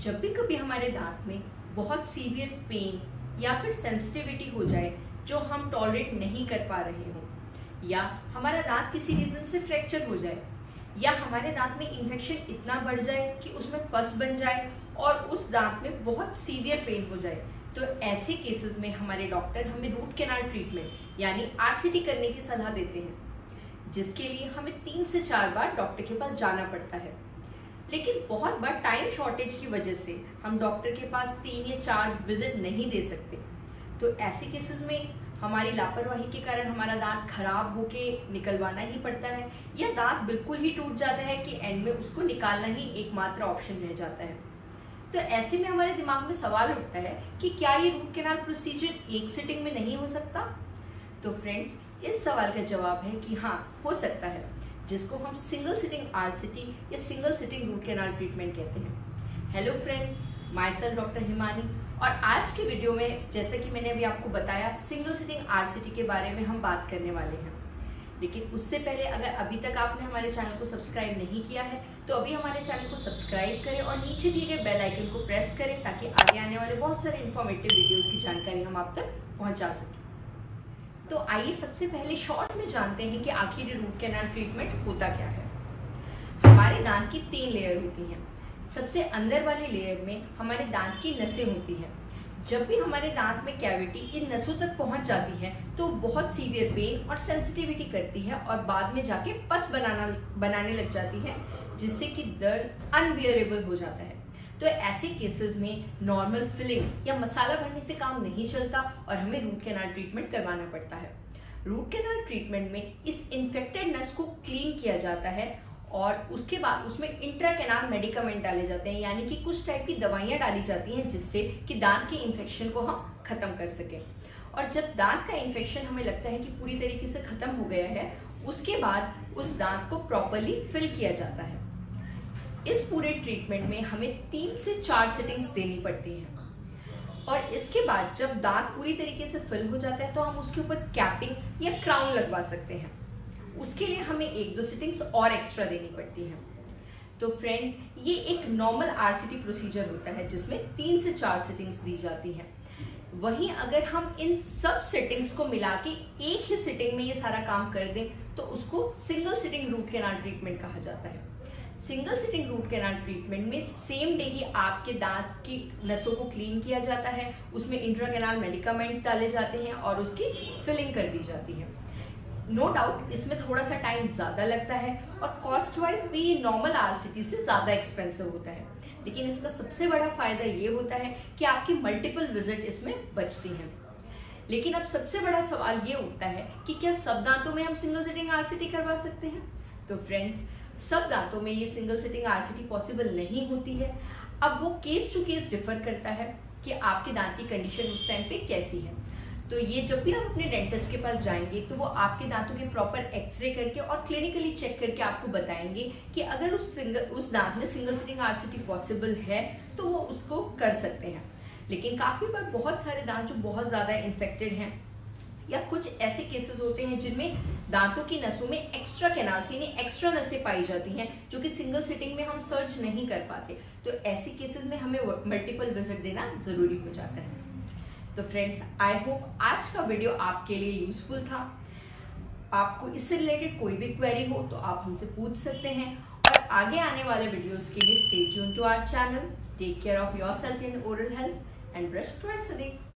जब भी कभी हमारे दांत में बहुत सीवियर पेन या फिर सेंसिटिविटी हो जाए जो हम टॉलरेट नहीं कर पा रहे हो, या हमारा दांत किसी रीजन से फ्रैक्चर हो जाए, या हमारे दांत में इन्फेक्शन इतना बढ़ जाए कि उसमें पस बन जाए और उस दांत में बहुत सीवियर पेन हो जाए, तो ऐसे केसेस में हमारे डॉक्टर हमें रूट कैनाल ट्रीटमेंट यानी आरसीटी करने की सलाह देते हैं, जिसके लिए हमें 3 से 4 बार डॉक्टर के पास जाना पड़ता है। लेकिन बहुत बार टाइम शॉर्टेज की वजह से हम डॉक्टर के पास 3 या 4 विजिट नहीं दे सकते। तो ऐसे केसेस में हमारी लापरवाही के कारण हमारा दांत खराब होके निकलवाना ही पड़ता है, या दांत बिल्कुल ही टूट जाता है कि एंड में उसको निकालना ही एकमात्र ऑप्शन रह जाता है। तो ऐसे में हमारे दिमाग में सवाल उठता है कि क्या ये रूट कैनाल प्रोसीजर एक सिटिंग में नहीं हो सकता? तो फ्रेंड्स, इस सवाल का जवाब है कि हाँ, हो सकता है, जिसको हम सिंगल सिटिंग आरसीटी या single sitting root canal treatment कहते हैं। Hello friends, my self doctor Himani, और आज के वीडियो में जैसा कि मैंने अभी आपको बताया सिंगल सिटिंग आरसीटी के बारे में हम बात करने वाले हैं। लेकिन उससे पहले अगर अभी तक आपने हमारे चैनल को सब्सक्राइब नहीं किया है तो अभी हमारे चैनल को सब्सक्राइब करें और नीचे दिए गए बेल आइकन को प्रेस करें, ताकि आगे आने वाले बहुत सारे इन्फॉर्मेटिव वीडियोस की जानकारी हम आप तक पहुंचा सकें। तो आइए सबसे पहले शॉर्ट में जानते हैं कि आखिर ये रूट कैनाल ट्रीटमेंट होता क्या है। हमारे दांत की 3 लेयर होती हैं। सबसे अंदर वाली लेयर में हमारे दांत की नसें होती हैं। जब भी हमारे दांत में कैविटी इन नसों तक पहुंच जाती है तो बहुत सीवियर पेन और सेंसिटिविटी करती है और बाद में जाके पस बनाने लग जाती है, जिससे कि दर्द अनबियरेबल हो जाता है। तो ऐसे केसेस में नॉर्मल फिलिंग या मसाला भरने से काम नहीं चलता और हमें रूट कैनाल ट्रीटमेंट करवाना पड़ता है। रूट कैनाल ट्रीटमेंट में इस इन्फेक्टेड नस को क्लीन किया जाता है और उसके बाद उसमें इंट्रा कैनाल मेडिकामेंट डाले जाते हैं, यानी कि कुछ टाइप की दवाइयां डाली जाती हैं जिससे कि दांत के इन्फेक्शन को हम खत्म कर सकें। और जब दांत का इन्फेक्शन हमें लगता है कि पूरी तरीके से खत्म हो गया है, उसके बाद उस दांत को प्रॉपरली फिल किया जाता है। इस पूरे ट्रीटमेंट में हमें 3 से 4 सिटिंग्स देनी पड़ती हैं और इसके बाद जब दांत पूरी तरीके से फिल हो जाता है तो हम उसके ऊपर कैपिंग या क्राउन लगवा सकते हैं। उसके लिए हमें 1-2 सिटिंग्स और एक्स्ट्रा देनी पड़ती हैं। तो फ्रेंड्स, ये एक नॉर्मल आरसीटी प्रोसीजर होता है जिसमें 3 से 4 सिटिंग्स दी जाती हैं। वहीं अगर हम इन सब सेटिंग्स को मिला के एक ही सिटिंग में ये सारा काम कर दें तो उसको single sitting root canal treatment कहा जाता है। Single sitting root canal treatment में सेम डे ही आपके दांत की नसों को क्लीन किया जाता है, उसमें इंट्रा कैनाल मेडिकामेंट डाले जाते हैं और उसकी फिलिंग कर दी जाती है। नो डाउट इसमें थोड़ा सा टाइम ज्यादा लगता है और कॉस्ट वाइज भी ये नॉर्मल आरसीटी से ज्यादा एक्सपेंसिव होता है, लेकिन इसका सबसे बड़ा फायदा ये होता है कि आपकी मल्टीपल विजिट इसमें बचती हैं। लेकिन अब सबसे बड़ा सवाल ये उठता है कि क्या सब दांतों में हम सिंगल सिटिंग आरसीटी करवा सकते हैं? तो फ्रेंड्स, सब दांतों में ये सिंगल सिटिंग आरसीटी पॉसिबल नहीं होती है। अब वो केस टू केस डिफर करता है कि आपके दांत की कंडीशन उस टाइम पे कैसी है। तो ये जब भी आप अपने डेंटिस्ट के पास जाएंगे तो वो आपके दांतों के प्रॉपर एक्सरे करके और क्लिनिकली चेक करके आपको बताएंगे कि अगर उस दांत में सिंगल सिटिंग आरसीटी पॉसिबल है तो वो उसको कर सकते हैं। लेकिन काफी बार बहुत सारे दांत जो बहुत ज्यादा इन्फेक्टेड हैं या कुछ ऐसे केसेस होते हैं जिनमें दांतों की नसों में एक्स्ट्रा कैनाल्स यानी एक्स्ट्रा नसें पाई जाती हैं जो कि सिंगल सिटिंग में हम सर्च नहीं कर पाते, तो ऐसे केसेस में हमें मल्टीपल विजिट देना जरूरी हो जाता है। तो फ्रेंड्स, आई होप आज का वीडियो आपके लिए यूजफुल था। आपको इससे रिलेटेड कोई भी क्वेरी हो तो आप हमसे पूछ सकते हैं और आगे आने वाले वीडियोस के लिए stay tuned to our channel. Take care of yourself and oral health and brush twice a day.